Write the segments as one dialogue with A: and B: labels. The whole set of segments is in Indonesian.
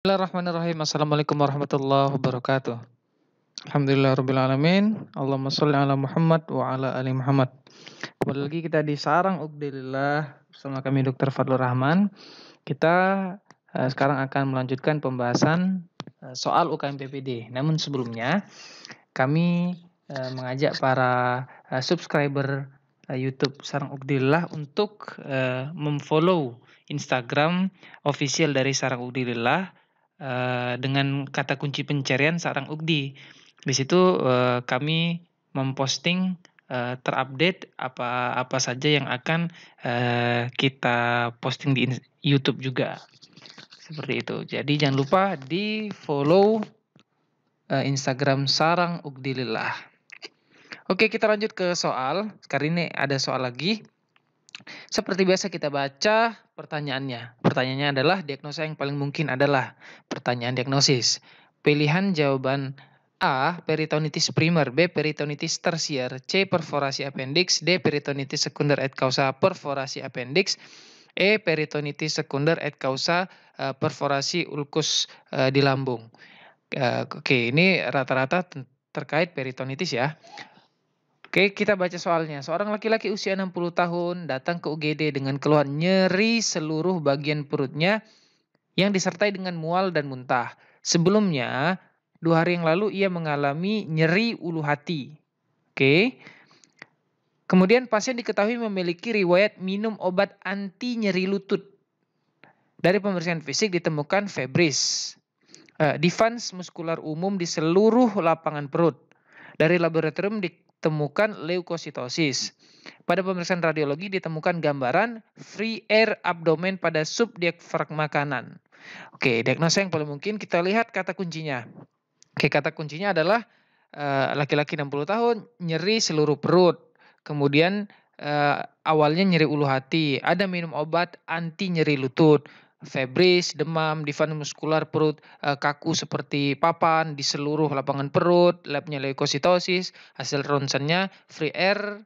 A: Bismillahirrahmanirrahim. Assalamualaikum warahmatullahi wabarakatuh. Alhamdulillahirrabbilalamin. Allahumma sholli ala Muhammad wa ala ali Muhammad. Kembali lagi kita di Sarang Ubdilillah bersama kami Dr. Fadlur Rahman. Kita sekarang akan melanjutkan pembahasan soal UKM PPD. Namun sebelumnya kami mengajak para subscriber YouTube Sarang Ubdilillah untuk memfollow Instagram official dari Sarang Ubdilillah dengan kata kunci pencarian Sarang Ukdi. Di situ kami memposting terupdate apa saja yang akan kita posting di YouTube juga. Seperti itu. Jadi jangan lupa di-follow Instagram Sarang Ukdilillah. Oke, kita lanjut ke soal. Kali ini ada soal lagi. Seperti biasa kita baca pertanyaannya. Pertanyaannya adalah diagnosa yang paling mungkin adalah pertanyaan diagnosis. Pilihan jawaban A. Peritonitis primer, B. Peritonitis tersier, C. Perforasi appendix, D. Peritonitis sekunder et causa perforasi appendix, E. Peritonitis sekunder et causa perforasi ulkus di lambung. Oke, ini rata-rata terkait peritonitis ya. Oke, kita baca soalnya. Seorang laki-laki usia 60 tahun datang ke UGD dengan keluhan nyeri seluruh bagian perutnya yang disertai dengan mual dan muntah. Sebelumnya, 2 hari yang lalu ia mengalami nyeri ulu hati. Oke. Kemudian pasien diketahui memiliki riwayat minum obat anti nyeri lutut. Dari pemeriksaan fisik ditemukan febris, defense muskular umum di seluruh lapangan perut. Dari laboratorium ditemukan leukositosis. Pada pemeriksaan radiologi ditemukan gambaran free air abdomen pada subdiafragma kanan. Oke, diagnosa yang paling mungkin kita lihat kata kuncinya. Oke, kata kuncinya adalah laki-laki 60 tahun, nyeri seluruh perut. Kemudian awalnya nyeri ulu hati, ada minum obat anti nyeri lutut. Febris, demam, defense muskular perut kaku seperti papan di seluruh lapangan perut, labnya leukositosis, hasil ronsennya free air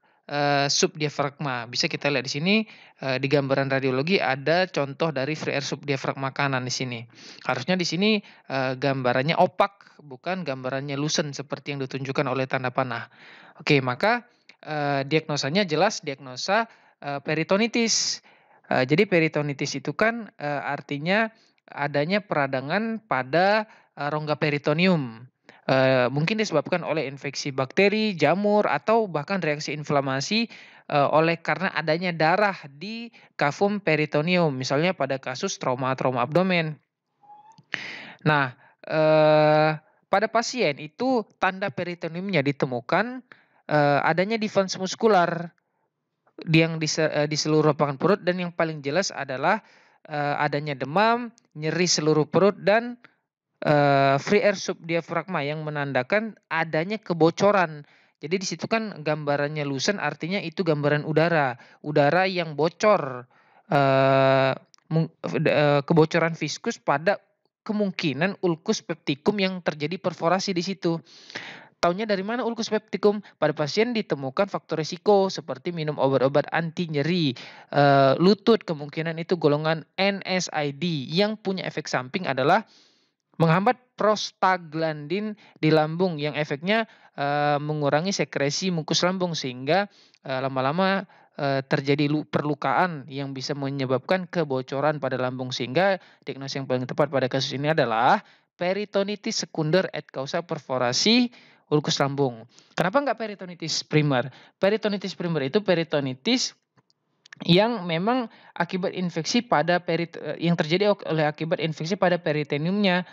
A: subdiafragma. Bisa kita lihat di sini di gambaran radiologi ada contoh dari free air subdiafragma kanan di sini. Harusnya di sini gambarannya opak, bukan gambarannya lucent seperti yang ditunjukkan oleh tanda panah. Oke, maka diagnosanya jelas diagnosa peritonitis. Jadi peritonitis itu kan artinya adanya peradangan pada rongga peritoneum. Mungkin disebabkan oleh infeksi bakteri, jamur, atau bahkan reaksi inflamasi karena adanya darah di kavum peritoneum, misalnya pada kasus trauma abdomen. Nah, pada pasien itu tanda peritoneumnya ditemukan adanya defense muskular yang di seluruh lapangan perut, dan yang paling jelas adalah adanya demam, nyeri seluruh perut, dan free air subdiafragma yang menandakan adanya kebocoran. Jadi di situ kan gambarannya lucent, artinya itu gambaran udara yang bocor, kebocoran viskus pada kemungkinan ulkus peptikum yang terjadi perforasi di situ. Taunya dari mana ulkus peptikum? Pada pasien ditemukan faktor risiko seperti minum obat-obat anti nyeri lutut, kemungkinan itu golongan NSAID, yang punya efek samping adalah menghambat prostaglandin di lambung yang efeknya mengurangi sekresi mukus lambung sehingga lama-lama terjadi perlukaan yang bisa menyebabkan kebocoran pada lambung, sehingga diagnosis yang paling tepat pada kasus ini adalah peritonitis sekunder et causa perforasi ulkus lambung. Kenapa enggak peritonitis primer? Peritonitis primer itu peritonitis yang memang akibat infeksi pada yang terjadi oleh akibat infeksi pada peritoneumnya,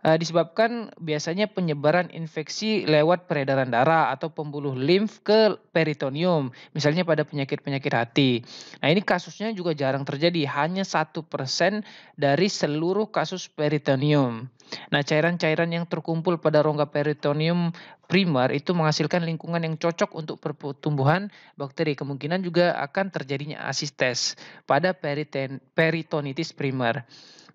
A: disebabkan biasanya penyebaran infeksi lewat peredaran darah atau pembuluh limf ke peritoneum, misalnya pada penyakit-penyakit hati. Nah, ini kasusnya juga jarang terjadi, hanya 1% dari seluruh kasus peritoneum. Nah, cairan-cairan yang terkumpul pada rongga peritoneum primer itu menghasilkan lingkungan yang cocok untuk pertumbuhan bakteri. Kemungkinan juga akan terjadinya asistes pada peritonitis primer.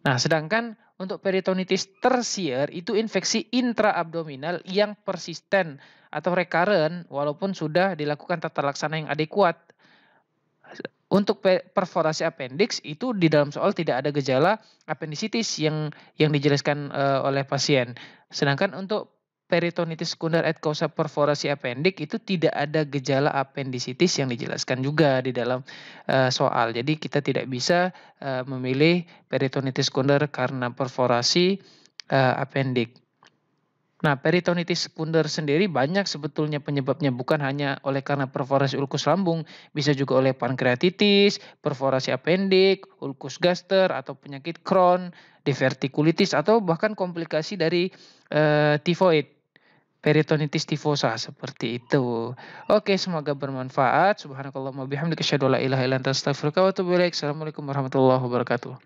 A: Nah, sedangkan untuk peritonitis tersier itu infeksi intraabdominal yang persisten atau recurrent walaupun sudah dilakukan tata laksana yang adekuat. Untuk perforasi appendix itu di dalam soal tidak ada gejala apendisitis yang dijelaskan, oleh pasien. Sedangkan untuk peritonitis sekunder et causa perforasi appendix itu tidak ada gejala apendisitis yang dijelaskan juga di dalam, soal. Jadi kita tidak bisa, memilih peritonitis sekunder karena perforasi, appendix. Nah, peritonitis sekunder sendiri banyak sebetulnya penyebabnya, bukan hanya oleh karena perforasi ulkus lambung, bisa juga oleh pankreatitis, perforasi appendix, ulkus gaster, atau penyakit Crohn, divertikulitis, atau bahkan komplikasi dari tifoid, peritonitis tifosa, seperti itu. Oke, semoga bermanfaat. Subhanakallahumma bihamdika asyhadu an la ilaha illa anta astaghfiruka wa atubu ilaik. Assalamualaikum warahmatullahi wabarakatuh.